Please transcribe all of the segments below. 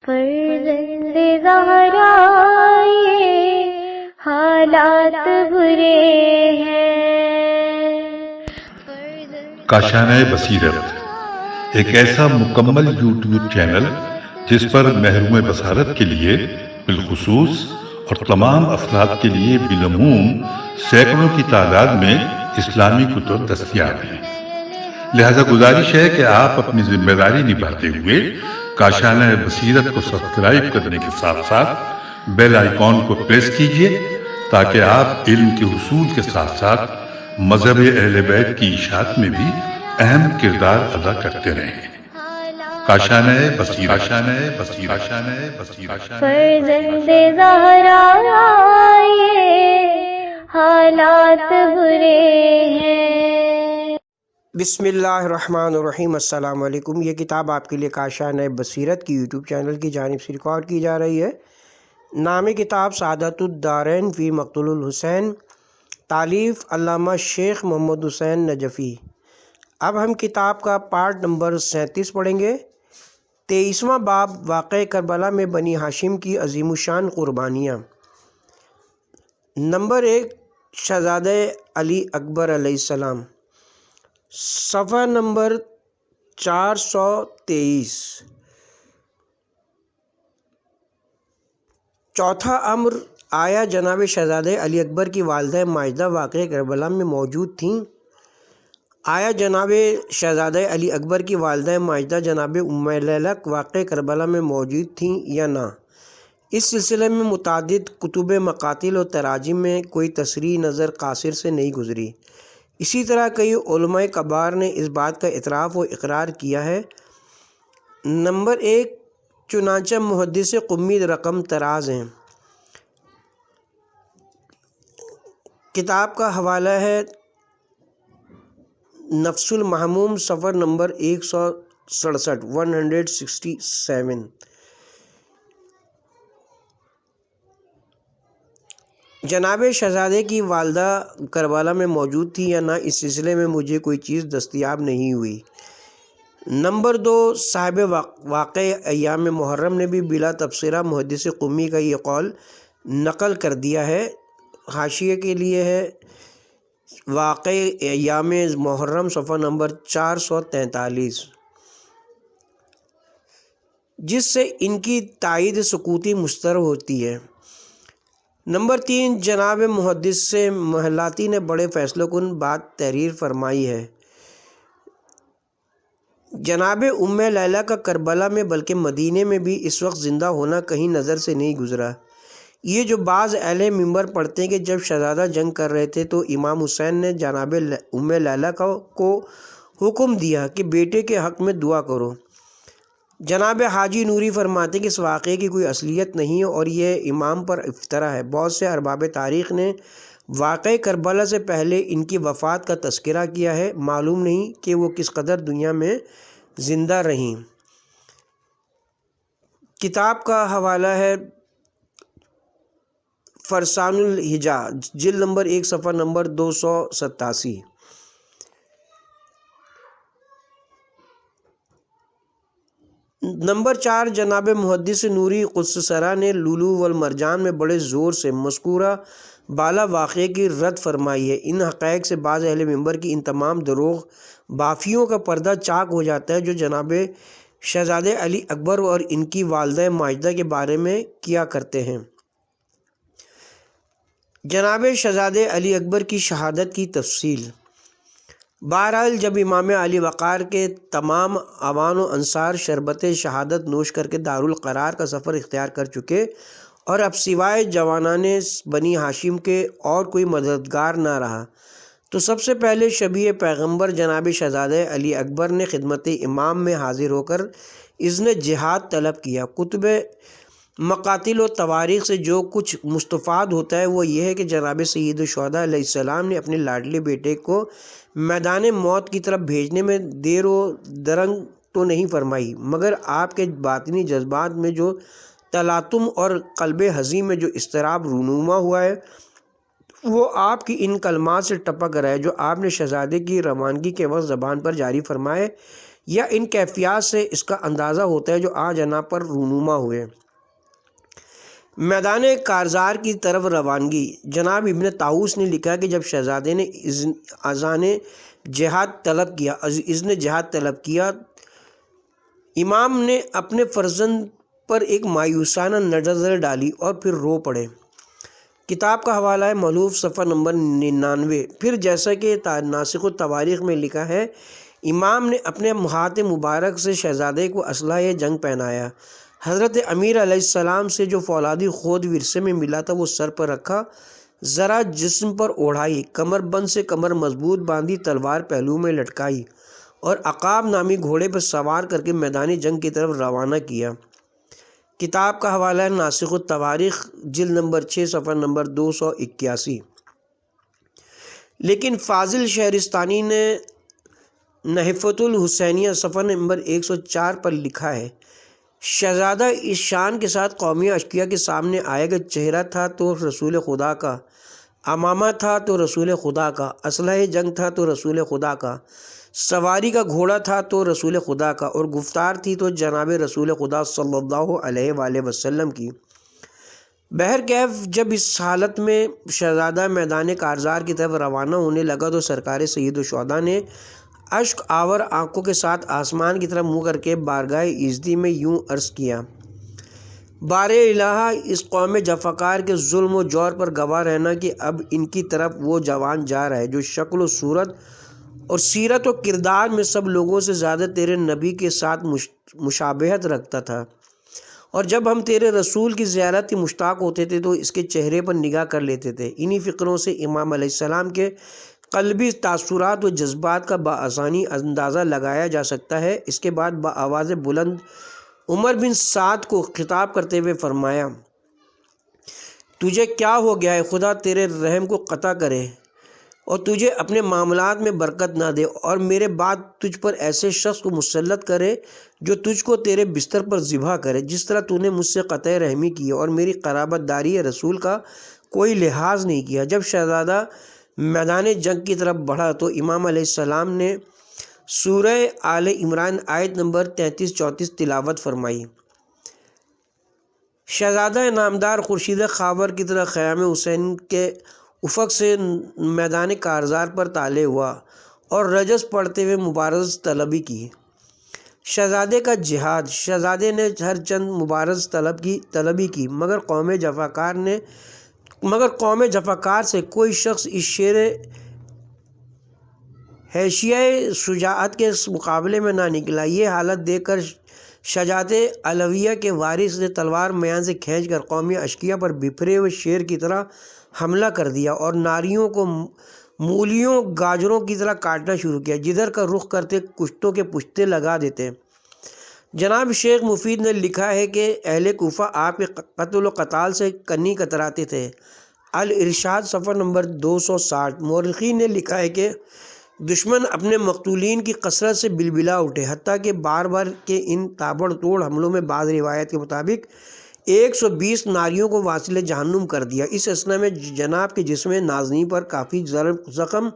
فرزند زہرا یہ حالات برے ہیں۔ کاشانہ بصیرت ایک ایسا مکمل یوٹیوب چینل جس پر محروم بصارت کے لیے بالخصوص اور تمام افراد کے لیے بالعموم سینکڑوں کی تعداد میں اسلامی کتب دستیاب ہیں۔ لہذا گزارش ہے کہ آپ اپنی ذمہ داری نبھاتے ہوئے کاشانہ بصیرت کو سبسکرائب کرنے کے ساتھ ساتھ بیل آئیکن کو پریس کیجیے تاکہ آپ علم کے حصول کے ساتھ ساتھ مذہب اہل بیت کی اشاعت میں بھی اہم کردار ادا کرتے رہیں۔ کاشانہ بصیرت۔ فرزند زہرا یہ حالات برے ہیں۔ بسم اللہ الرحمن الرحیم۔ السلام علیکم۔ یہ کتاب آپ کے لیے کاشانہ بصیرت کی یوٹیوب چینل کی جانب سے ریکارڈ کی جا رہی ہے۔ نام کتاب سعادت الدارین فی مقتل الحسین، تالیف علامہ شیخ محمد حسین نجفی۔ اب ہم کتاب کا پارٹ نمبر 37 پڑھیں گے۔ 23واں باب واقعہ کربلا میں بنی ہاشم کی عظیم الشان قربانیاں۔ نمبر 1 شہزادہ علی اکبر علیہ السلام، صفحہ نمبر 423۔ چوتھا امر، آیا جناب شہزادہ علی اکبر کی والدہ ماجدہ واقعہ کربلا میں موجود تھیں؟ آیا جناب شہزادہ علی اکبر کی والدہ ماجدہ جناب ام لیلہ واقعہ کربلا میں موجود تھیں یا نہ؟ اس سلسلے میں متعدد کتب مقاتل و تراجم میں کوئی تصریح نظر قاصر سے نہیں گزری۔ اسی طرح کئی علماء کبار نے اس بات کا اعتراف و اقرار کیا ہے۔ نمبر 1 چنانچہ محدث قمی رقم طراز ہیں۔ کتاب کا حوالہ ہے نفس المحموم، صفحہ نمبر 167۔ جناب شہزادے کی والدہ کربلا میں موجود تھی یا نہ، اس سلسلے میں مجھے کوئی چیز دستیاب نہیں ہوئی۔ نمبر 2 صاحب واقع ایام محرم نے بھی بلا تبصرہ محدث قمی کا یہ قول نقل کر دیا ہے۔ حاشیے کے لیے ہے واقع ایام محرم، صفحہ نمبر 443، جس سے ان کی تائید سکوتی مستر ہوتی ہے۔ نمبر 3 جناب محدث محلاتی نے بڑے فیصلہ کن بات تحریر فرمائی ہے۔ جناب ام لیلہ کا کربلا میں بلکہ مدینے میں بھی اس وقت زندہ ہونا کہیں نظر سے نہیں گزرا۔ یہ جو بعض اہل منبر پڑھتے ہیں کہ جب شہزادہ جنگ کر رہے تھے تو امام حسین نے جناب ام لیلہ کو حکم دیا کہ بیٹے کے حق میں دعا کرو۔ جناب حاجی نوری فرماتے کہ اس واقعے کی کوئی اصلیت نہیں ہے اور یہ امام پر افطرا ہے۔ بہت سے ارباب تاریخ نے واقعہ کربلا سے پہلے ان کی وفات کا تذکرہ کیا ہے، معلوم نہیں کہ وہ کس قدر دنیا میں زندہ رہیں۔ کتاب کا حوالہ ہے فرسان الحجا، جلد نمبر 1، صفحہ نمبر 287۔ نمبر 4 جناب محدث نوری قدس سرا نے لولو والمرجان میں بڑے زور سے مذکورہ بالا واقعے کی رد فرمائی ہے۔ ان حقائق سے بعض اہل منبر کی ان تمام دروغ بافیوں کا پردہ چاک ہو جاتا ہے جو جناب شہزادہ علی اکبر اور ان کی والدہ ماجدہ کے بارے میں کیا کرتے ہیں۔ جناب شہزادہ علی اکبر کی شہادت کی تفصیل۔ بہرحال جب امام علی وقار کے تمام اعوان و انصار شربت شہادت نوش کر کے دارالقرار کا سفر اختیار کر چکے اور اب سوائے جوانان بنی ہاشم کے اور کوئی مددگار نہ رہا، تو سب سے پہلے شبیہ پیغمبر جناب شہزادہ علی اکبر نے خدمت امام میں حاضر ہو کر اذن جہاد طلب کیا۔ کتب مقاتل و تواریخ سے جو کچھ مستفاد ہوتا ہے وہ یہ ہے کہ جناب سید الشہداء علیہ السلام نے اپنے لاڈلے بیٹے کو میدان موت کی طرف بھیجنے میں دیر و درنگ تو نہیں فرمائی، مگر آپ کے باطنی جذبات میں جو تلاطم اور قلب حزین میں جو اضطراب رونما ہوا ہے وہ آپ کی ان کلمات سے ٹپک رہا ہے جو آپ نے شہزادے کی روانگی کے وقت زبان پر جاری فرمائے یا ان کیفیات سے اس کا اندازہ ہوتا ہے جو آ جناب پر رونما ہوئے۔ میدان کارزار کی طرف روانگی۔ جناب ابن طاووس نے لکھا کہ جب شہزادے نے اذن جہاد طلب کیا، امام نے اپنے فرزند پر ایک مایوسانہ نظر ڈالی اور پھر رو پڑے۔ کتاب کا حوالہ ہے مألوف صفحہ نمبر 99۔ پھر جیسا کہ ناسخ التواریخ میں لکھا ہے، امام نے اپنے ہاتھ مبارک سے شہزادے کو اسلحہ جنگ پہنایا۔ حضرت امیر علیہ السلام سے جو فولادی خود ورثے میں ملا تھا وہ سر پر رکھا، ذرا جسم پر اوڑھائی، کمر بند سے کمر مضبوط باندھی، تلوار پہلو میں لٹکائی اور عقاب نامی گھوڑے پر سوار کر کے میدان جنگ کی طرف روانہ کیا۔ کتاب کا حوالہ ہے ناسخ التواریخ جلد نمبر 6 صفحہ نمبر 281۔ لیکن فاضل شہرستانی نے نحفۃ الحسینیہ صفحہ نمبر 104 پر لکھا ہے، شہزادہ اس شان کے ساتھ قومی اشقیاء کے سامنے آئے کہ چہرہ تھا تو رسول خدا کا، امامہ تھا تو رسول خدا کا، اسلحہ جنگ تھا تو رسول خدا کا، سواری کا گھوڑا تھا تو رسول خدا کا، اور گفتار تھی تو جناب رسول خدا صلی اللہ علیہ وآلہ وسلم کی۔ بہرکیف جب اس حالت میں شہزادہ میدان کارزار کی طرف روانہ ہونے لگا تو سرکار سید الشہداء نے اشک آور آنکھوں کے ساتھ آسمان کی طرف منہ کر کے بارگاہ ایزدی میں یوں عرض کیا، بار الہ، اس قوم جفاکار کے ظلم و جور پر گواہ رہنا کہ اب ان کی طرف وہ جوان جا رہا ہے جو شکل و صورت اور سیرت و کردار میں سب لوگوں سے زیادہ تیرے نبی کے ساتھ مشابہت رکھتا تھا، اور جب ہم تیرے رسول کی زیارت کی مشتاق ہوتے تھے تو اس کے چہرے پر نگاہ کر لیتے تھے۔ انہی فکروں سے امام علیہ السلام کے قلبی تاثرات و جذبات کا بآسانی اندازہ لگایا جا سکتا ہے۔ اس کے بعد بآواز بلند عمر بن سعد کو خطاب کرتے ہوئے فرمایا، تجھے کیا ہو گیا ہے؟ خدا تیرے رحم کو قطع کرے اور تجھے اپنے معاملات میں برکت نہ دے، اور میرے بعد تجھ پر ایسے شخص کو مسلط کرے جو تجھ کو تیرے بستر پر ذبح کرے، جس طرح تو نے مجھ سے قطع رحمی کی اور میری قرابت داری رسول کا کوئی لحاظ نہیں کیا۔ جب شہزادہ میدان جنگ کی طرف بڑھا تو امام علیہ السلام نے سورہ آل عمران آیت نمبر 33-34 تلاوت فرمائی۔ شہزادہ نامدار خورشید خاور کی طرح خیام حسین کے افق سے میدان کارزار پر طالع ہوا اور رجز پڑھتے ہوئے مبارز طلبی کی۔ شہزادے کا جہاد۔ شہزادے نے ہر چند مبارز طلبی کی، مگر قوم جفاکار سے کوئی شخص اس شیر حیشیہ شجاعت کے مقابلے میں نہ نکلا۔ یہ حالت دیکھ کر شجاعت علویہ کے وارث نے تلوار میان سے کھینچ کر قومی اشقیاء پر بپھرے ہوئے شیر کی طرح حملہ کر دیا اور ناریوں کو مولیوں گاجروں کی طرح کاٹنا شروع کیا، جدھر کا رخ کرتے کشتوں کے پشتے لگا دیتے۔ جناب شیخ مفید نے لکھا ہے کہ اہل کوفہ آپ کے قتل و قتال سے کنی کتراتے تھے۔ الارشاد صفحہ نمبر 260۔ مورخین نے لکھا ہے کہ دشمن اپنے مقتولین کی کثرت سے بلبلا اٹھے، حتیٰ کہ بار بار کے ان تابڑ توڑ حملوں میں بعض روایت کے مطابق 120 ناریوں کو واصل جہنم کر دیا۔ اس اثنا میں جناب کے جسم نازنین پر کافی زخم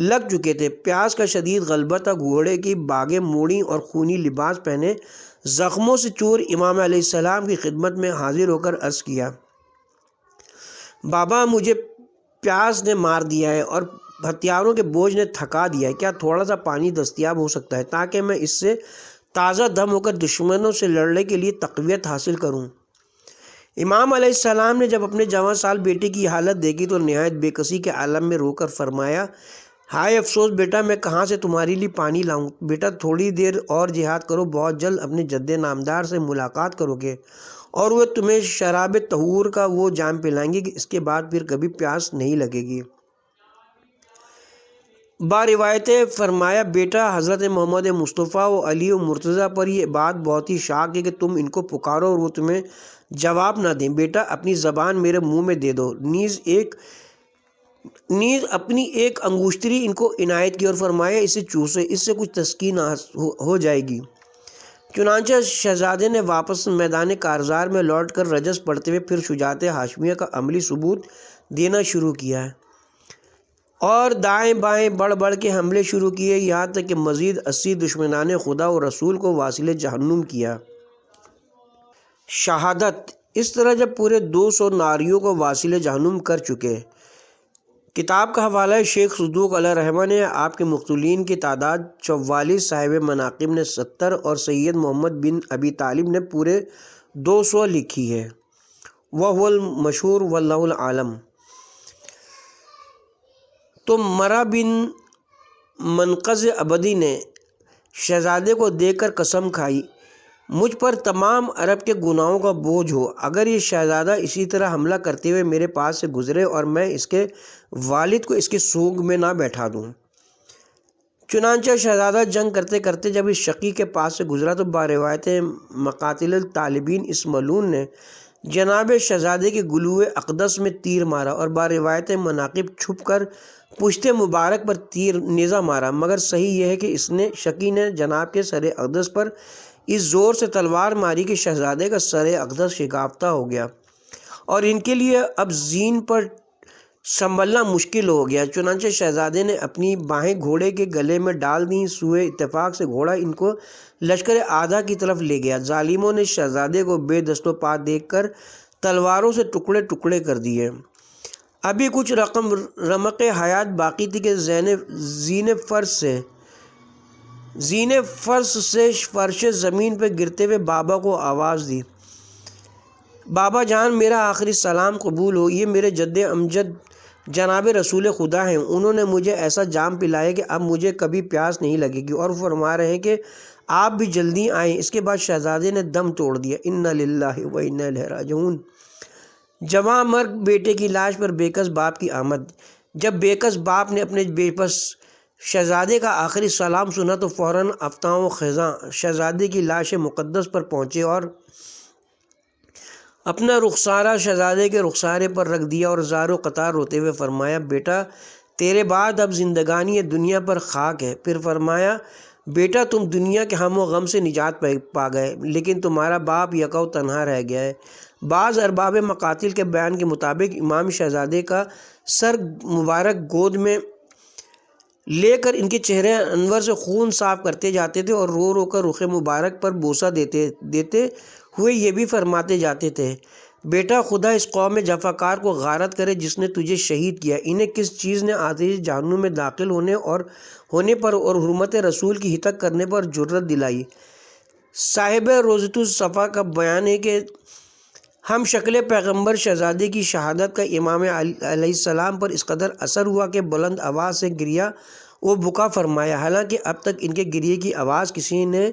لگ چکے تھے۔ پیاس کا شدید غلبہ تھا، گھوڑے کی باگیں موڑی اور خونی لباس پہنے زخموں سے چور امام علیہ السلام کی خدمت میں حاضر ہو کر عرض کیا، بابا مجھے پیاس نے مار دیا ہے اور ہتھیاروں کے بوجھ نے تھکا دیا ہے، کیا تھوڑا سا پانی دستیاب ہو سکتا ہے تاکہ میں اس سے تازہ دم ہو کر دشمنوں سے لڑنے کے لیے تقویت حاصل کروں؟ امام علیہ السلام نے جب اپنے جوان سال بیٹے کی حالت دیکھی تو نہایت بے کسی کے عالم میں رو کر فرمایا، ہائے افسوس بیٹا، میں کہاں سے تمہارے لیے پانی لاؤں؟ بیٹا تھوڑی دیر اور جہاد کرو، بہت جلد اپنے جد نامدار سے ملاقات کرو گے اور وہ تمہیں شراب طہور کا وہ جام پلائیں گے کہ اس کے بعد پھر کبھی پیاس نہیں لگے گی۔ با روایت فرمایا، بیٹا حضرت محمد مصطفیٰ و علی و مرتضیٰ پر یہ بات بہت ہی شاق ہے کہ تم ان کو پکارو اور وہ تمہیں جواب نہ دیں۔ بیٹا اپنی زبان میرے منہ میں دے دو۔ نیز اپنی ایک انگوشتری ان کو عنایت کی اور فرمایا، اسے چوسے، اس سے کچھ تسکین ہو جائے گی۔ چنانچہ شہزادے نے واپس میدان کارزار میں لوٹ کر رجز پڑھتے ہوئے پھر شجاعت ہاشمیہ کا عملی ثبوت دینا شروع کیا ہے۔ اور دائیں بائیں بڑھ بڑھ کے حملے شروع کیے، یہاں تک کہ مزید 80 دشمنان خدا و رسول کو واصل جہنم کیا۔ شہادت، اس طرح جب پورے 200 ناریوں کو واصل جہنم کر چکے۔ کتاب کا حوالہ ہے شیخ صدوق علیہ رحمہ نے آپ کے مقتولین کی تعداد 44، صاحب مناقب نے 70 اور سید محمد بن ابی طالب نے پورے 200 لکھی ہے۔ وَهُوَ الْمَشْهُورُ وَاللَّهُ الْعَالَمُ۔ تو مرا بن منقذ ابدی نے شہزادے کو دیکھ کر قسم کھائی، مجھ پر تمام عرب کے گناہوں کا بوجھ ہو اگر یہ شہزادہ اسی طرح حملہ کرتے ہوئے میرے پاس سے گزرے اور میں اس کے والد کو اس کے سوگ میں نہ بیٹھا دوں۔ چنانچہ شہزادہ جنگ کرتے کرتے جب اس شقی کے پاس سے گزرا تو باروایت مقاتل الطالبین اس ملعون نے جناب شہزادے کے گلوئے اقدس میں تیر مارا، اور باروایت مناقب چھپ کر پشت مبارک پر تیر نیزہ مارا، مگر صحیح یہ ہے کہ اس نے شقی نے جناب کے سر اقدس پر اس زور سے تلوار ماری کہ شہزادے کا سر اقدس شکافتہ ہو گیا اور ان کے لیے اب زین پر سنبھلنا مشکل ہو گیا۔ چنانچہ شہزادے نے اپنی باہیں گھوڑے کے گلے میں ڈال دیں، سوئے اتفاق سے گھوڑا ان کو لشکر آدھا کی طرف لے گیا۔ ظالموں نے شہزادے کو بے دست و پا دیکھ کر تلواروں سے ٹکڑے ٹکڑے کر دیے۔ ابھی کچھ رمق حیات باقی تھی کہ زین فرش سے فرش زمین پہ گرتے ہوئے بابا کو آواز دی، بابا جان میرا آخری سلام قبول ہو، یہ میرے جد امجد جناب رسول خدا ہیں، انہوں نے مجھے ایسا جام پلایا کہ اب مجھے کبھی پیاس نہیں لگے گی، اور فرما رہے ہیں کہ آپ بھی جلدی آئیں۔ اس کے بعد شہزادے نے دم توڑ دیا۔ انا للہ و انا الیہ راجعون۔ جواں مرگ بیٹے کی لاش پر بےکس باپ کی آمد۔ جب بےکس باپ نے اپنے بے بس شہزادے کا آخری سلام سنا تو فوراً افتاں و خزاں شہزادے کی لاش مقدس پر پہنچے اور اپنا رخسارہ شہزادے کے رخسارے پر رکھ دیا اور زار و قطار روتے ہوئے فرمایا، بیٹا تیرے بعد اب زندگانی دنیا پر خاک ہے۔ پھر فرمایا، بیٹا تم دنیا کے ہم و غم سے نجات پا گئے، لیکن تمہارا باپ یکا و تنہا رہ گیا ہے۔ بعض ارباب مقاتل کے بیان کے مطابق امام شہزادے کا سر مبارک گود میں لے کر ان کے چہرے انور سے خون صاف کرتے جاتے تھے اور رو رو کر رخ مبارک پر بوسہ دیتے ہوئے یہ بھی فرماتے جاتے تھے، بیٹا خدا اس قوم جفاکار کو غارت کرے جس نے تجھے شہید کیا، انہیں کس چیز نے آتش جہنم میں داخل ہونے پر اور حرمت رسول کی ہتک کرنے پر جرت دلائی۔ صاحب روضۃ الصفا کا بیان ہے کہ ہم شکل پیغمبر شہزادے کی شہادت کا امام علیہ السلام پر اس قدر اثر ہوا کہ بلند آواز سے گریا و بکا فرمایا، حالانکہ اب تک ان کے گریے کی آواز کسی نے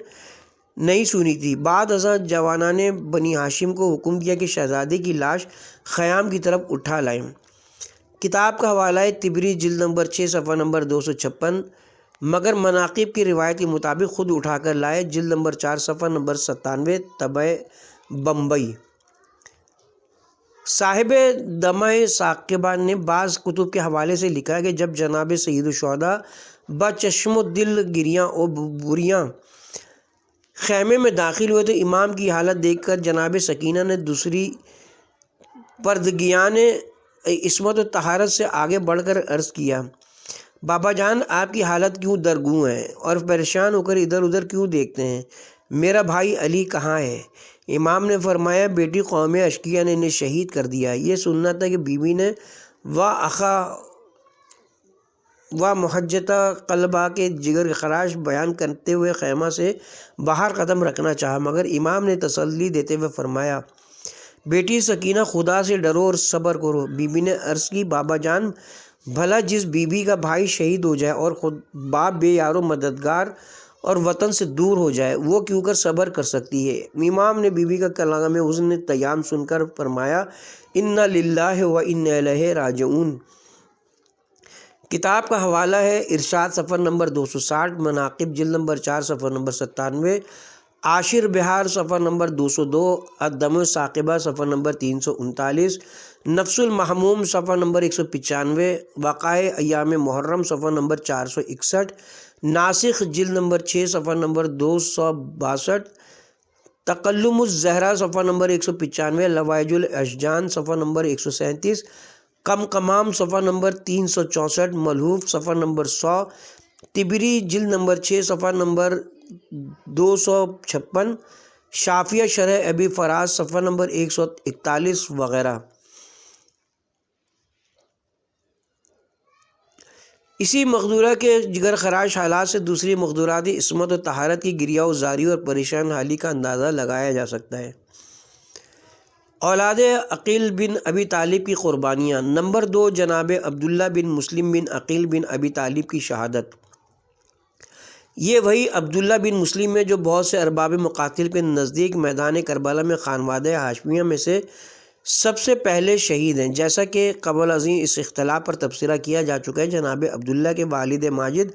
نہیں سنی تھی۔ بعد ازاں جوانان بنی ہاشم کو حکم دیا کہ شہزادے کی لاش خیام کی طرف اٹھا لائیں۔ کتاب کا حوالہ ہے طبری جلد نمبر 6 صفحہ نمبر 256، مگر مناقب کی روایت کے مطابق خود اٹھا کر لائے، جلد نمبر 4 صفحہ نمبر 97، طبع بمبئی۔ صاحب دمع ثاقبہ نے بعض کتب کے حوالے سے لکھا ہے کہ جب جناب سید الشہداء بچشم و دل گریاں و بریاں خیمے میں داخل ہوئے تو امام کی حالت دیکھ کر جناب سکینہ نے دوسری پردگیان عصمت و طہارت سے آگے بڑھ کر عرض کیا، بابا جان آپ کی حالت کیوں درگوں ہے اور پریشان ہو کر ادھر ادھر کیوں دیکھتے ہیں، میرا بھائی علی کہاں ہے؟ امام نے فرمایا، بیٹی قوم اشقیہ نے انہیں شہید کر دیا۔ یہ سننا تھا کہ بیوی نے و محجتہ قلبہ کے جگر خراش بیان کرتے ہوئے خیمہ سے باہر قدم رکھنا چاہا، مگر امام نے تسلی دیتے ہوئے فرمایا، بیٹی سکینہ خدا سے ڈرو اور صبر کرو۔ بیوی نے عرض کی، بابا جان بھلا جس بیوی کا بھائی شہید ہو جائے اور خود باپ بے یار و مددگار اور وطن سے دور ہو جائے، وہ کیوں کر صبر کر سکتی ہے؟ امام نے بیوی کا کلام حزن تیام سن کر فرمایا، انا للہ و انا الیہ راجعون۔ کتاب کا حوالہ ہے ارشاد صفحہ نمبر 260، مناقب جلد نمبر 4 صفحہ نمبر 97، عاشر بہار صفحہ نمبر 202، الدمع ثاقبہ صفحہ نمبر 339، نفس المحموم صفحہ نمبر 195، وقائع ایام محرم صفحہ نمبر 461، ناسخ جلد نمبر 6 صفحہ نمبر 262، تکلم الزہرا صفحہ نمبر 195، لوائج الاشجان صفحہ نمبر 137، کم کمام صفحہ نمبر 364، ملحوف صفحہ نمبر 100، طبری جلد نمبر 6 صفحہ نمبر 256، شافیہ شرح ابی فراز صفحہ نمبر 141 وغیرہ۔ اسی مقدورہ کے جگر خراش حالات سے دوسری مقدورات عصمت و طہارت کی گریہ زاری اور پریشان حالی کا اندازہ لگایا جا سکتا ہے۔ اولاد عقیل بن ابی طالب کی قربانیاں۔ نمبر 2، جناب عبداللہ بن مسلم بن عقیل بن ابی طالب کی شہادت۔ یہ وہی عبداللہ بن مسلم ہے جو بہت سے ارباب مقاتل کے نزدیک میدان کربلا میں خانوادہ ہاشمیہ میں سے سب سے پہلے شہید ہیں، جیسا کہ قبل ازیں اس اختلاف پر تبصرہ کیا جا چکا ہے۔ جناب عبداللہ کے والد ماجد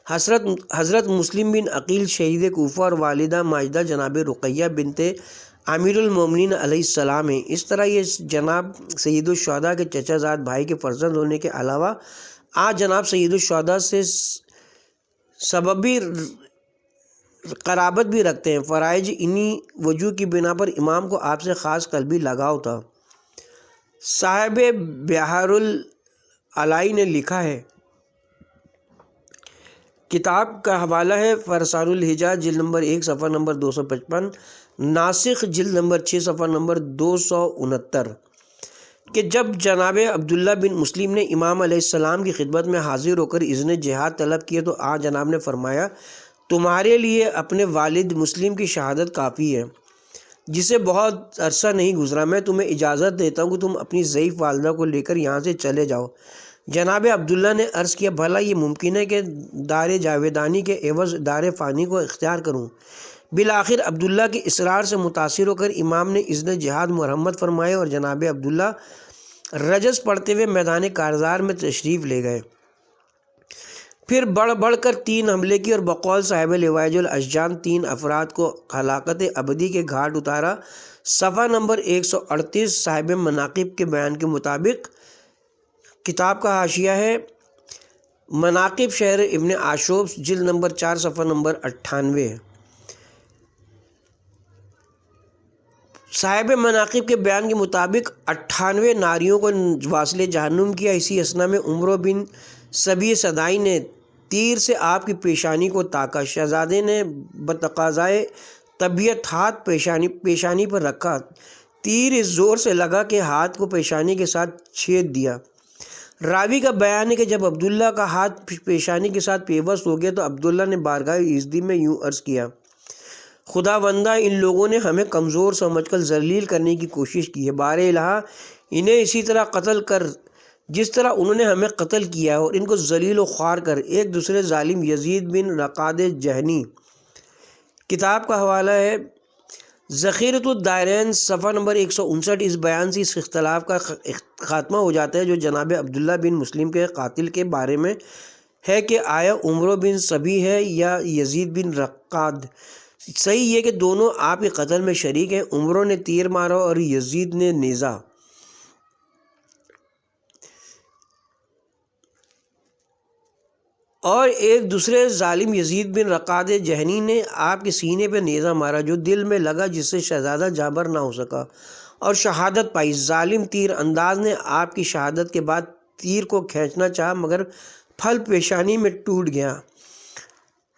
حضرت مسلم بن عقیل شہید کوفہ اور والدہ ماجدہ جناب رقیہ بنت امیر المومنین علیہ السلام ہیں۔ اس طرح یہ جناب سید الشہداء کے چچا زاد بھائی کے فرزند ہونے کے علاوہ آج جناب سید الشہداء سے سببی قرابت بھی رکھتے ہیں۔ فرائض انہی وجوہ کی بنا پر امام کو آپ سے خاص قلبی لگاؤ تھا۔ صاحب بحار العلائی نے لکھا ہے، کتاب کا حوالہ ہے فرسان الحجاج جلد نمبر 1 صفحہ نمبر 255، ناسخ جلد نمبر 6 صفحہ نمبر 269، کہ جب جناب عبداللہ بن مسلم نے امام علیہ السلام کی خدمت میں حاضر ہو کر اذن جہاد طلب کیے تو آج جناب نے فرمایا، تمہارے لیے اپنے والد مسلم کی شہادت کافی ہے، جسے بہت عرصہ نہیں گزرا۔ میں تمہیں اجازت دیتا ہوں کہ تم اپنی ضعیف والدہ کو لے کر یہاں سے چلے جاؤ۔ جناب عبداللہ نے عرض کیا، بھلا یہ ممکن ہے کہ دار جاویدانی کے عوض دار فانی کو اختیار کروں؟ بالآخر عبداللہ کے اصرار سے متاثر ہو کر امام نے اذن جہاد مرحمت فرمائے اور جناب عبداللہ رجز پڑھتے ہوئے میدان کارزار میں تشریف لے گئے۔ پھر بڑھ کر 3 حملے کی اور بقول صاحب لواج الاشجان 3 افراد کو ہلاکت ابدی کے گھاٹ اتارا۔ صفحہ نمبر 138 صاحب مناقب کے بیان کے مطابق کتاب کا حاشیہ ہے، مناقب شہر ابن عاشوب جلد نمبر 4 صفحہ نمبر 98 ہے۔ صاحب مناقب کے بیان کے مطابق 98 ناریوں کو واصل جہنم کیا۔ اسی اثنا میں عمرو بن سبی صدائی نے تیر سے آپ کی پیشانی کو تاکا۔ شہزادے نے بتقاضائے طبیعت ہاتھ پیشانی پر رکھا، تیر اس زور سے لگا کہ ہاتھ کو پیشانی کے ساتھ چھید دیا۔ راوی کا بیان ہے کہ جب عبداللہ کا ہاتھ پیشانی کے ساتھ پیوست ہو گیا تو عبداللہ نے بارگاہ ایزدی میں یوں عرض کیا، خداوندہ ان لوگوں نے ہمیں کمزور سمجھ کر ذلیل کرنے کی کوشش کی ہے، بار الہ انہیں اسی طرح قتل کر جس طرح انہوں نے ہمیں قتل کیا ہے، اور ان کو ذلیل و خوار کر۔ ایک دوسرے ظالم یزید بن رقاد جہنی۔ کتاب کا حوالہ ہے ذخیرۃ الدارین صفحہ نمبر 159۔ اس بیان سے اس اختلاف کا خاتمہ ہو جاتا ہے جو جناب عبداللہ بن مسلم کے قاتل کے بارے میں ہے کہ آیا عمرو بن سبی ہے یا یزید بن رقاد۔ صحیح یہ کہ دونوں آپ کے قتل میں شریک ہیں، عمرو نے تیر مارا اور یزید نے نیزہ۔ اور ایک دوسرے ظالم یزید بن رقاد جہنی نے آپ کے سینے پہ نیزہ مارا جو دل میں لگا، جس سے شہزادہ جابر نہ ہو سکا اور شہادت پائی۔ ظالم تیر انداز نے آپ کی شہادت کے بعد تیر کو کھینچنا چاہا مگر پھل پیشانی میں ٹوٹ گیا۔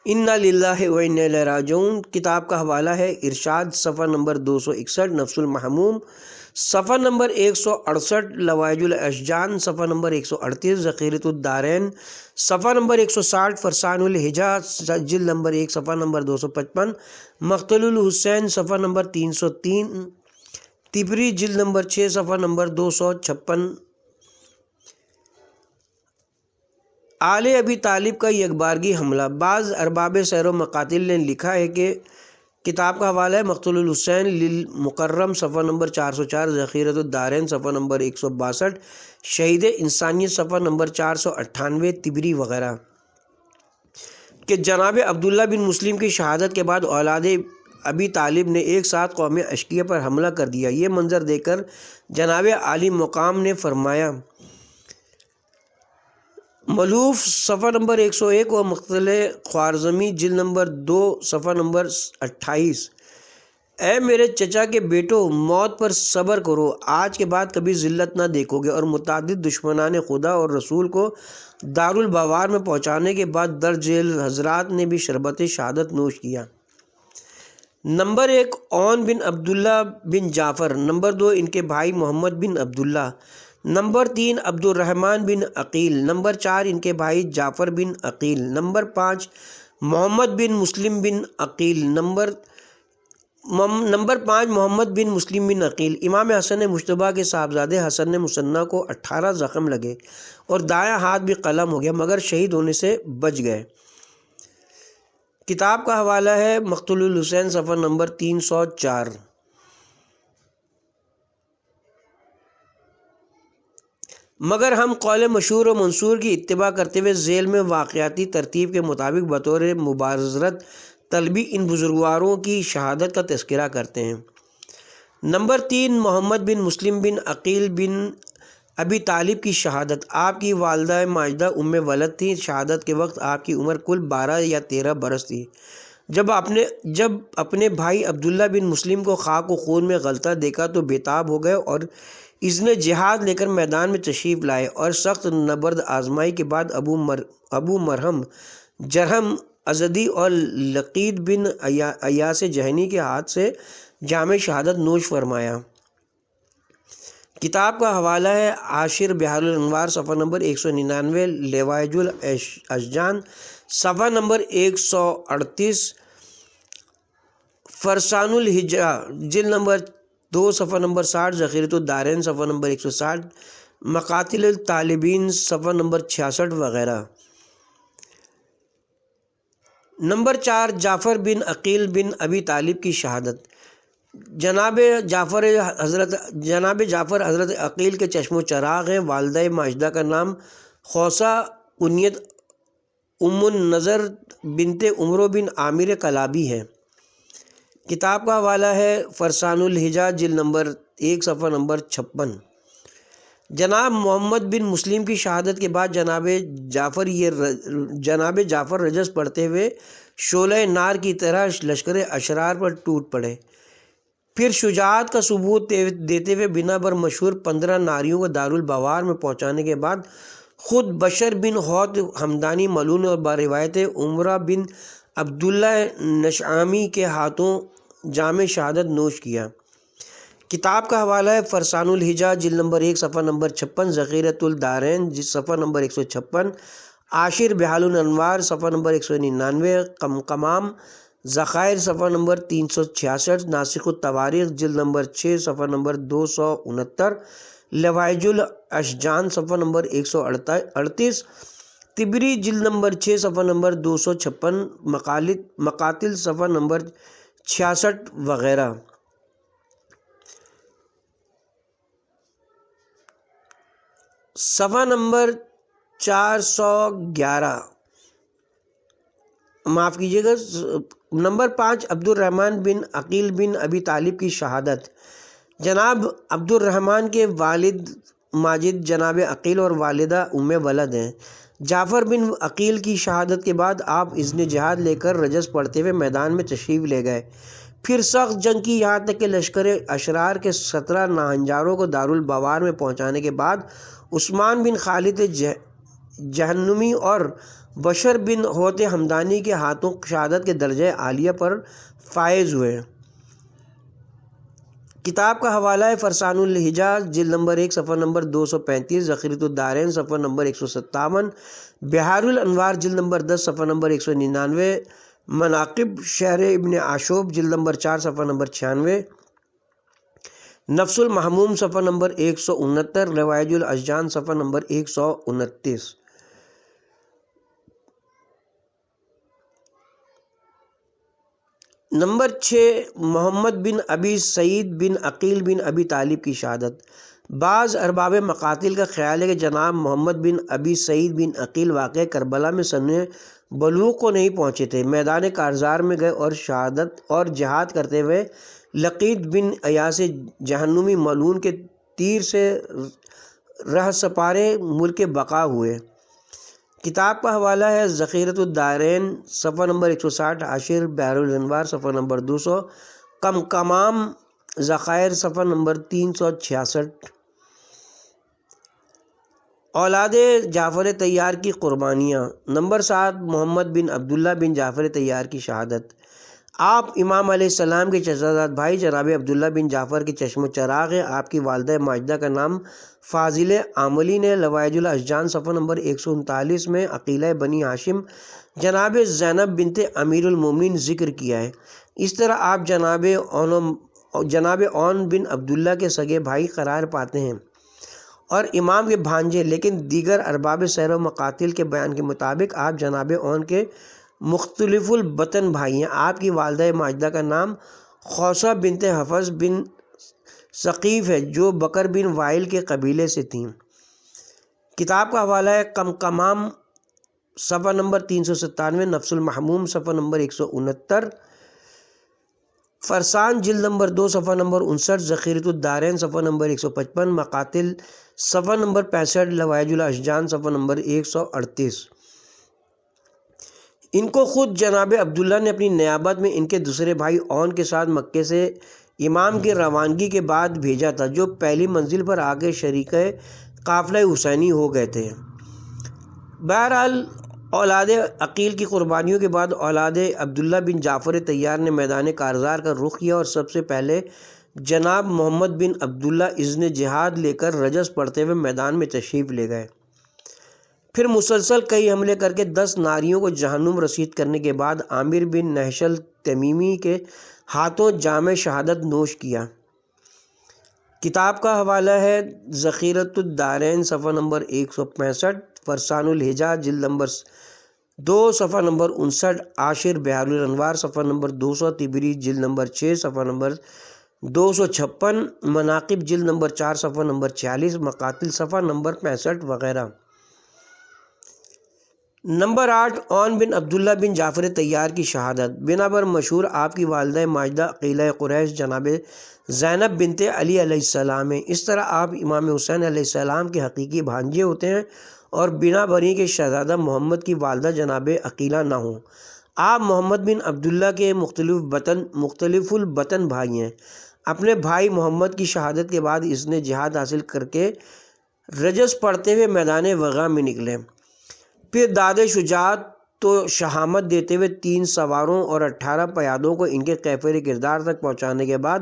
انا للہ و انا الیہ راجعون۔ کتاب کا حوالہ ہے ارشاد صفحہ نمبر 261، نفس المحموم صفحہ نمبر 168، لوائج الاشجان صفحہ نمبر 138، ذخیرۃ الدارین صفحہ نمبر 160، فرسان الحجاج جلد نمبر 1 صفحہ نمبر 255، مقتل الحسین صفحہ نمبر 303، طبری جلد نمبر 6 صفحہ نمبر 256۔ آل ابی طالب کا یکبارگی حملہ۔ بعض ارباب سیر و مقاتل نے لکھا ہے کہ کتاب کا حوالہ ہے مقتل الحسین للمکرم صفحہ نمبر 404، ذخیرۃ الدارین صفحہ نمبر 162، شہید انسانیت صفحہ نمبر 498، طبری وغیرہ، کہ جناب عبداللہ بن مسلم کی شہادت کے بعد اولاد ابی طالب نے ایک ساتھ قوم اشقیہ پر حملہ کر دیا۔ یہ منظر دیکھ کر جناب عالی مقام نے فرمایا، ملحوف صفحہ نمبر 101 و مقتل خوارزمی جلد نمبر 2 صفحہ نمبر 28، اے میرے چچا کے بیٹو، موت پر صبر کرو، آج کے بعد کبھی ذلت نہ دیکھو گے۔ اور متعدد دشمنان خدا اور رسول کو دارالبوار میں پہنچانے کے بعد درج ذیل حضرات نے بھی شربت شہادت نوش کیا۔ نمبر 1 عون بن عبداللہ بن جعفر، نمبر 2 ان کے بھائی محمد بن عبداللہ، نمبر 3 عبد الرحمن بن عقیل، نمبر 4 ان کے بھائی جعفر بن عقیل، نمبر 5 محمد بن مسلم بن عقیل، نمبر 5 محمد بن مسلم بن عقیل۔ امام حسن مجتبیٰ کے صاحبزادے حسن مثنیٰ کو 18 زخم لگے اور دایاں ہاتھ بھی قلم ہو گیا، مگر شہید ہونے سے بچ گئے۔ کتاب کا حوالہ ہے مقتول الحسین، صفحہ نمبر 304۔ مگر ہم قول مشہور و منصور کی اتباع کرتے ہوئے ذیل میں واقعاتی ترتیب کے مطابق بطور مبارزت طلبی ان بزرگواروں کی شہادت کا تذکرہ کرتے ہیں۔ نمبر 3 محمد بن مسلم بن عقیل بن ابی طالب کی شہادت۔ آپ کی والدہ ماجدہ ام ولد تھیں۔ شہادت کے وقت آپ کی عمر کل 12 یا 13 برس تھی۔ جب اپنے بھائی عبداللہ بن مسلم کو خاک و خون میں غلطہ دیکھا تو بےتاب ہو گئے اور اذن جہاد لے کر میدان میں تشریف لائے، اور سخت نبرد آزمائی کے بعد ابو مرہم جرہم ازدی اور لقید بن ایاس جہنی کے ہاتھ سے جام شہادت نوش فرمایا۔ کتاب کا حوالہ ہے عاشر بحار الانوار، صفحہ نمبر 199، لوائج الاشجان، صفحہ نمبر 138، فرسان الحجا جلد نمبر 2، صفحہ نمبر 60، ذخیرۃ الدارین، صفحہ نمبر 160، مقاتل الطالبین، صفحہ نمبر 66 وغیرہ۔ نمبر 4 جعفر بن عقیل بن ابی طالب کی شہادت۔ جناب جعفر حضرت عقیل کے چشم و چراغ ہیں۔ والدہ ماجدہ کا نام خوسہ، کنیت ام النظر بنت عمرو بن عامر کلابی ہے۔ کتاب کا حوالہ ہے فرسان الحجا جلد نمبر 1، صفحہ نمبر 56۔ جناب محمد بن مسلم کی شہادت کے بعد جناب جعفر رجز پڑھتے ہوئے شعلہ نار کی طرح لشکر اشرار پر ٹوٹ پڑے۔ پھر شجاعت کا ثبوت دیتے ہوئے بنا بر مشہور 15 ناریوں کو دارالبوار میں پہنچانے کے بعد خود بشر بن حوت ہمدانی ملعون اور باروایت عمرہ بن عبداللہ نشعامی کے ہاتھوں جام شہادت نوش کیا۔ کتاب کا حوالہ ہے فرسان الحجا جلد نمبر 1، صفحہ نمبر 56، ذخیرۃ الدارین صفحہ نمبر 156، عاشر بحار الانوار، صفحہ نمبر 199، قمقمام ذخائر، صفحہ نمبر 366، ناسخ التواریخ جلد نمبر 6، صفحہ نمبر 269، لوائج الاشجان، صفحہ نمبر 138، طبری جلد نمبر 6، صفحہ نمبر 256، مقاتل، صفحہ نمبر 66 وغیرہ۔ صفحہ نمبر 411، معاف کیجیے گا۔ نمبر 5 عبد الرحمن بن عقیل بن ابی طالب کی شہادت۔ جناب عبد الرحمن کے والد ماجد جناب عقیل اور والدہ ام ولد ہیں۔ جعفر بن عقیل کی شہادت کے بعد آپ اذن جہاد لے کر رجز پڑھتے ہوئے میدان میں تشریف لے گئے۔ پھر سخت جنگ کی، یہاں تک کہ لشکر اشرار کے 17 ناہنجاروں کو دارالبوار میں پہنچانے کے بعد عثمان بن خالد جہنمی اور بشر بن حوت ہمدانی کے ہاتھوں شہادت کے درجہ عالیہ پر فائز ہوئے۔ کتاب کا حوالہ ہے فرسان الحجا جلد نمبر 1، صفحہ نمبر 235، ذخیرۃ الدارین، صفحہ نمبر 157، بحار الانوار جلد نمبر 10، صفحہ نمبر 199، مناقب شہر ابن عاشوب جلد نمبر 4، صفحہ نمبر 96، نفس المحموم، صفحہ نمبر 169، لوائج الاشجان، صفحہ نمبر 129۔ نمبر 6 محمد بن ابی سعید بن عقیل بن ابی طالب کی شہادت۔ بعض ارباب مقاتل کا خیال ہے کہ جناب محمد بن ابی سعید بن عقیل واقع کربلا میں سن بلوغ کو نہیں پہنچے تھے۔ میدان کارزار میں گئے اور شہادت اور جہاد کرتے ہوئے لقید بن ایاس جہنمی ملعون کے تیر سے رہ سپارے ملک بقا ہوئے۔ کتاب کا حوالہ ہے ذخیرۃ الدارین، صفحہ نمبر 160، عاشر بحار الانوار، صفحہ نمبر 200، کمکمام ذخائر صفحہ نمبر 366۔ اولاد جعفر طیار کی قربانیاں، نمبر 7 محمد بن عبداللہ بن جعفر طیار کی شہادت۔ آپ امام علیہ السلام کے چچا بھائی جناب عبداللہ بن جعفر کے چشم و چراغ ہیں۔ آپ کی والدہ ماجدہ کا نام فاضل عاملی نے لوائج الاشجان صفحہ نمبر 139 میں عقیلہ بنی ہاشم جناب زینب بنت امیر المومنین ذکر کیا ہے۔ اس طرح آپ جناب اون بن عبداللہ کے سگے بھائی قرار پاتے ہیں اور امام کے بھانجے، لیکن دیگر ارباب سیر و مقاتل کے بیان کے مطابق آپ جناب اون کے مختلف البطن بھائی ہیں۔ آپ کی والدہ ماجدہ کا نام خوصہ بنت حفص بن ثقیف ہے جو بکر بن وائل کے قبیلے سے تھیں۔ کتاب کا حوالہ ہے کمکمام صفحہ نمبر 397، نفس المحموم صفحہ نمبر 169، فرسان جلد نمبر 2 صفحہ نمبر 59، ذخیرۃ الدارین صفحہ نمبر 155، مقاتل صفحہ نمبر 65، لوائج الاشجان صفحہ نمبر 138۔ ان کو خود جناب عبداللہ نے اپنی نیابت میں ان کے دوسرے بھائی اون کے ساتھ مکے سے امام کی روانگی کے بعد بھیجا تھا، جو پہلی منزل پر آگے شریک قافلہ حسینی ہو گئے تھے۔ بہرحال اولاد عقیل کی قربانیوں کے بعد اولاد عبداللہ بن جعفر طیار نے میدان کارزار کا رخ کیا اور سب سے پہلے جناب محمد بن عبداللہ اذن جہاد لے کر رجس پڑھتے ہوئے میدان میں تشریف لے گئے۔ پھر مسلسل کئی حملے کر کے 10 ناریوں کو جہنم رسید کرنے کے بعد عامر بن نحشل تمیمی کے ہاتھوں جام شہادت نوش کیا۔ کتاب کا حوالہ ہے ذخیرۃ الدارین صفحہ نمبر 165، فرسان الحجہ جلد نمبر 2 صفحہ نمبر 59، عاشر بحار الانوار صفحہ نمبر 200، طبری جلد نمبر 6 صفحہ نمبر 256، مناقب جلد نمبر 4 صفحہ نمبر 46، مقاتل صفحہ نمبر 65 وغیرہ۔ نمبر 8 اون بن عبداللہ بن جعفر طیار کی شہادت۔ بنا بر مشہور آپ کی والدہ ماجدہ عقیلہ قریش جناب زینب بنت علی علیہ السلام ہیں۔ اس طرح آپ امام حسین علیہ السلام کے حقیقی بھانجے ہوتے ہیں اور بنا بری کے شہزادہ محمد کی والدہ جناب عقیلہ نہ ہوں۔ آپ محمد بن عبداللہ کے مختلف البطن بھائی ہیں۔ اپنے بھائی محمد کی شہادت کے بعد اس نے جہاد حاصل کر کے رجس پڑھتے ہوئے میدان وغا میں نکلے۔ پھر داد شجاعت تو شہامت دیتے ہوئے 3 سواروں اور 18 پیادوں کو ان کے کیفر کردار تک پہنچانے کے بعد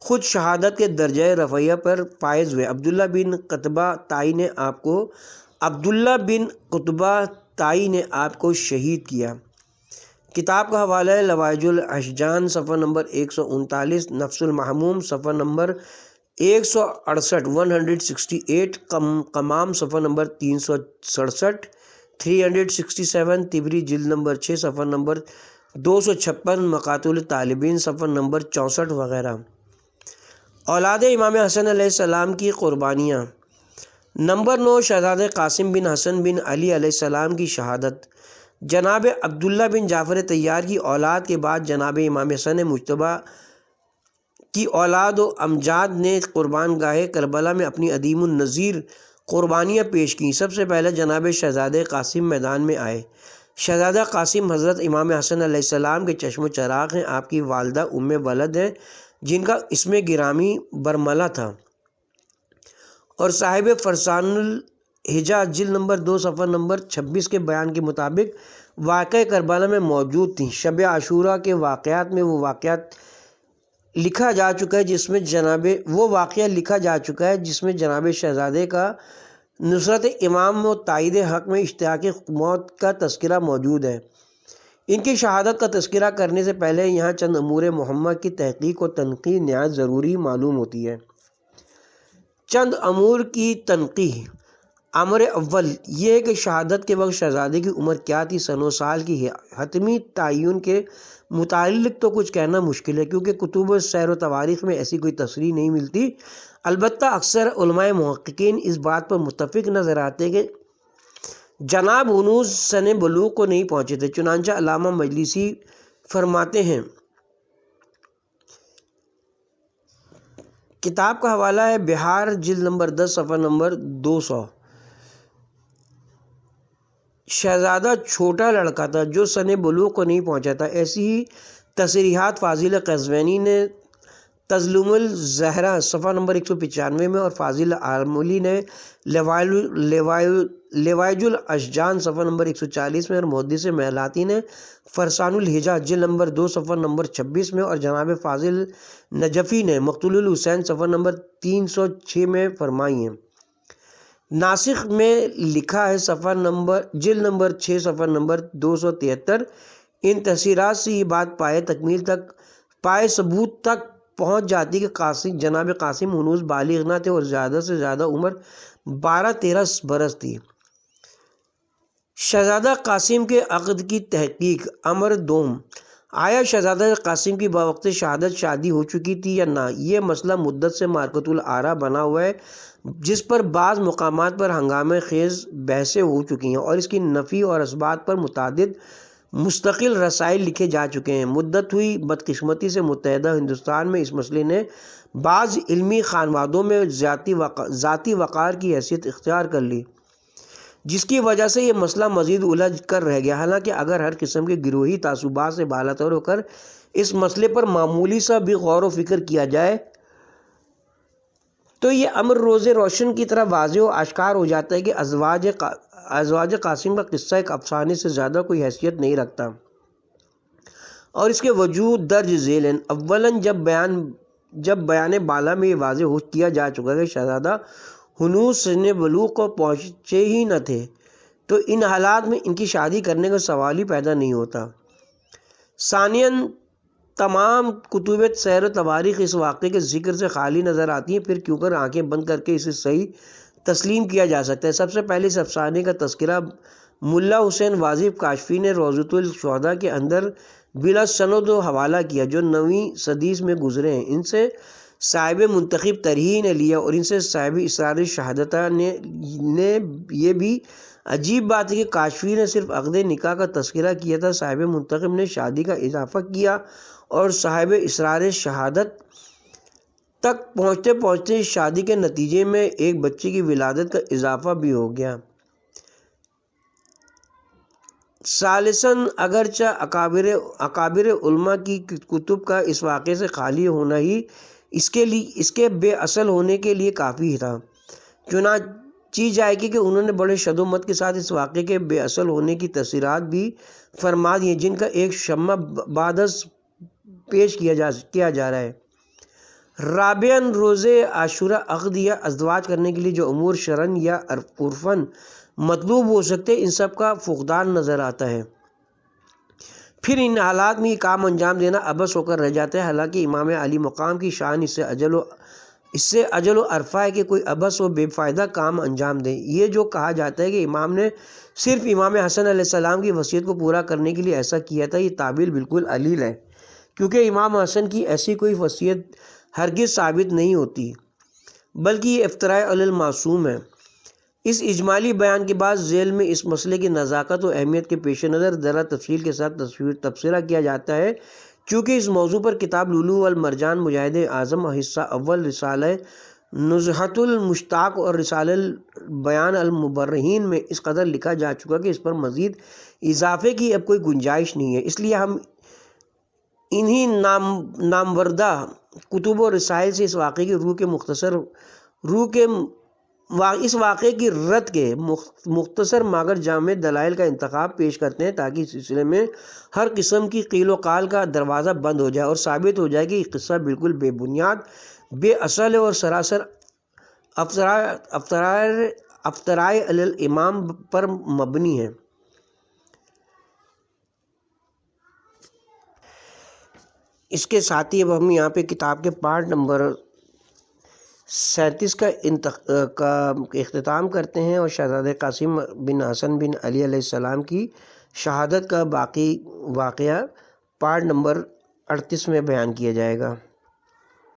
خود شہادت کے درجہ رفیع پر فائز ہوئے۔ عبداللہ بن قتبہ نے آپ کو شہید کیا۔ کتاب کا حوالہ ہے لوائج الاشجان صفحہ نمبر 139، نفس المحموم صفحہ نمبر 168 کمام صفحہ نمبر 367، 367، طبری جلد نمبر 6 صفحہ نمبر 256، مقاتل طالبین صفحہ نمبر 64 وغیرہ۔ اولاد امام حسن علیہ السلام کی قربانیاں، نمبر 9 شہزادہ قاسم بن حسن بن علی علیہ السلام کی شہادت۔ جناب عبداللہ بن جعفر طیار کی اولاد کے بعد جناب امام حسن مجتبیٰ کی اولاد و امجاد نے قربان گاہ کربلا میں اپنی عدیم النظیر قربانیاں پیش کیں۔ سب سے پہلے جناب شہزادہ قاسم میدان میں آئے۔ شہزادہ قاسم حضرت امام حسن علیہ السلام کے چشم و چراغ ہیں۔ آپ کی والدہ ام ولد ہیں جن کا اسم گرامی برملہ تھا اور صاحب فرسان الحجہ جلد نمبر 2 صفحہ نمبر 26 کے بیان کے مطابق واقعہ کربلا میں موجود تھیں۔ شب عاشورہ کے واقعات میں وہ واقعہ لکھا جا چکا ہے جس میں جناب شہزادے کا نصرت امام و تائید حق میں اشتیاق موت کا تذکرہ موجود ہے۔ ان کی شہادت کا تذکرہ کرنے سے پہلے یہاں چند امور محمد کی تحقیق و تنقیح نہایت ضروری معلوم ہوتی ہے۔ چند امور کی تنقیح۔ امر اول یہ ہے کہ شہادت کے وقت شہزادے کی عمر کیا تھی۔ سن و سال کی حتمی تعین کے متعلق تو کچھ کہنا مشکل ہے کیونکہ کتب سیر و تواریخ میں ایسی کوئی تصریح نہیں ملتی۔ البتہ اکثر علماء محققین اس بات پر متفق نظر آتے کہ جناب ہنوز سن بلوغ کو نہیں پہنچے تھے۔ چنانچہ علامہ مجلسی فرماتے ہیں، کتاب کا حوالہ ہے بہار جلد نمبر 10 صفحہ نمبر 200، شہزادہ چھوٹا لڑکا تھا جو سن بلوغ کو نہیں پہنچا تھا۔ ایسی ہی تصریحات فاضل قزوینی نے تظلم الزہرا صفحہ نمبر 195 میں، اور فاضل عاملی نے لیوائج الاشجان صفحہ نمبر 140 میں، اور محدث محلاتی نے فرسان الحجہ جلد نمبر 2 صفحہ نمبر 26 میں، اور جناب فاضل نجفی نے مقتول الحسین صفحہ نمبر 306 میں فرمائی ہیں۔ ناسخ میں لکھا ہے جلد نمبر 6 صفحہ نمبر 273، ان تفسیرات سے یہ بات پائے ثبوت تک پہنچ جاتی کہ جناب قاسم ہنوز بالغ نہ تھے اور زیادہ سے زیادہ عمر 12-13 برس تھی۔ شہزادہ قاسم کے عقد کی تحقیق۔ امر دوم، آیا شہزادہ قاسم کی بوقت شہادت شادی ہو چکی تھی یا نہ؟ یہ مسئلہ مدت سے معرکۃ الآراء بنا ہوا ہے، جس پر بعض مقامات پر ہنگامہ خیز بحثیں ہو چکی ہیں اور اس کی نفی اور اثبات پر متعدد مستقل رسائل لکھے جا چکے ہیں۔ مدت ہوئی بدقسمتی سے متحدہ ہندوستان میں اس مسئلے نے بعض علمی خانوادوں میں ذاتی وقار کی حیثیت اختیار کر لی، جس کی وجہ سے یہ مسئلہ مزید الجھ کر رہ گیا۔ حالانکہ اگر ہر قسم کے گروہی تعصبات سے بالاتر ہو کر اس مسئلے پر معمولی سا بھی غور و فکر کیا جائے تو یہ امر روز روشن کی طرح واضح و آشکار ہو جاتا ہے کہ ازواج قاسم کا قصہ ایک افسانے سے زیادہ کوئی حیثیت نہیں رکھتا، اور اس کے وجود درج ذیل ہیں۔ اولاً جب بیان بالا میں یہ واضح ہو کیا جا چکا کہ شہزادہ ہنوز سن بلوغ کو پہنچے ہی نہ تھے، تو ان حالات میں ان کی شادی کرنے کا سوال ہی پیدا نہیں ہوتا۔ ثانیاً تمام کتب سیر و تواریخ اس واقعے کے ذکر سے خالی نظر آتی ہیں، پھر کیوں کر آنکھیں بند کر کے اسے صحیح تسلیم کیا جا سکتا ہے۔ سب سے پہلے اس افسانے کا تذکرہ ملا حسین واظف کاشفی نے روضۃ الشہداء کے اندر بلا سند و حوالہ کیا، جو 9ویں صدی میں گزرے ہیں۔ ان سے صاحب منتخب ترہی نے لیا، اور ان سے صاحب اسرار شہادتہ نے یہ بھی عجیب بات ہے کہ کاشفی نے صرف عقد نکاح کا تذکرہ کیا تھا، صاحب منتخب نے شادی کا اضافہ کیا، اور صاحب اسرار شہادت تک پہنچتے پہنچتے شادی کے نتیجے میں ایک بچے کی ولادت کا اضافہ بھی ہو گیا۔ ثالثاً اگرچہ اکابر علماء کی کتب کا اس واقعے سے خالی ہونا ہی اس کے بے اصل ہونے کے لیے کافی تھا، چنانچہ جائے کہ انہوں نے بڑے شد و مت کے ساتھ اس واقعے کے بے اصل ہونے کی تفسیرات بھی فرما دی ہیں، جن کا ایک شمع بعد از پیش کیا جا رہا ہے۔ رابعاً روز عاشورہ عقد یا ازدواج کرنے کے لیے جو امور شرعاً یا عرفاً مطلوب ہو سکتے، ان سب کا فقدان نظر آتا ہے۔ پھر ان حالات میں یہ کام انجام دینا عبث ہو کر رہ جاتا ہے، حالانکہ امام علی مقام کی شان اس سے اجل و عرفہ ہے کہ کوئی عبث و بے فائدہ کام انجام دیں۔ یہ جو کہا جاتا ہے کہ امام نے صرف امام حسن علیہ السلام کی وصیت کو پورا کرنے کے لیے ایسا کیا تھا، یہ تعبیر بالکل علیل ہے، کیونکہ امام حسن کی ایسی کوئی وصیت ہرگز ثابت نہیں ہوتی، بلکہ یہ افتراء علی المعصوم ہے۔ اس اجمالی بیان کے بعد ذیل میں اس مسئلے کی نزاکت و اہمیت کے پیش نظر ذرا تفصیل کے ساتھ تبصرہ کیا جاتا ہے، چونکہ اس موضوع پر کتاب لؤلؤ والمرجان مجاہد اعظم حصہ اول، رسالہ نزہۃ المشتاق اور رسالہ بیان المبرہین میں اس قدر لکھا جا چکا کہ اس پر مزید اضافے کی اب کوئی گنجائش نہیں ہے۔ اس لیے ہم انہی ناموردہ کتب و رسائل سے اس واقعے کی رد کے مختصر مگر جامع دلائل کا انتخاب پیش کرتے ہیں، تاکہ اس سلسلے میں ہر قسم کی قیل و قال کا دروازہ بند ہو جائے اور ثابت ہو جائے کہ یہ قصہ بالکل بے بنیاد، بے اصل ہے اور سراسر افطرائے علی الامام پر مبنی ہے۔ اس کے ساتھ ہی اب ہم یہاں پہ کتاب کے پارٹ نمبر 37 کا اختتام کرتے ہیں، اور شہزادہ قاسم بن حسن بن علی علیہ السلام کی شہادت کا باقی واقعہ پارٹ نمبر 38 میں بیان کیا جائے گا۔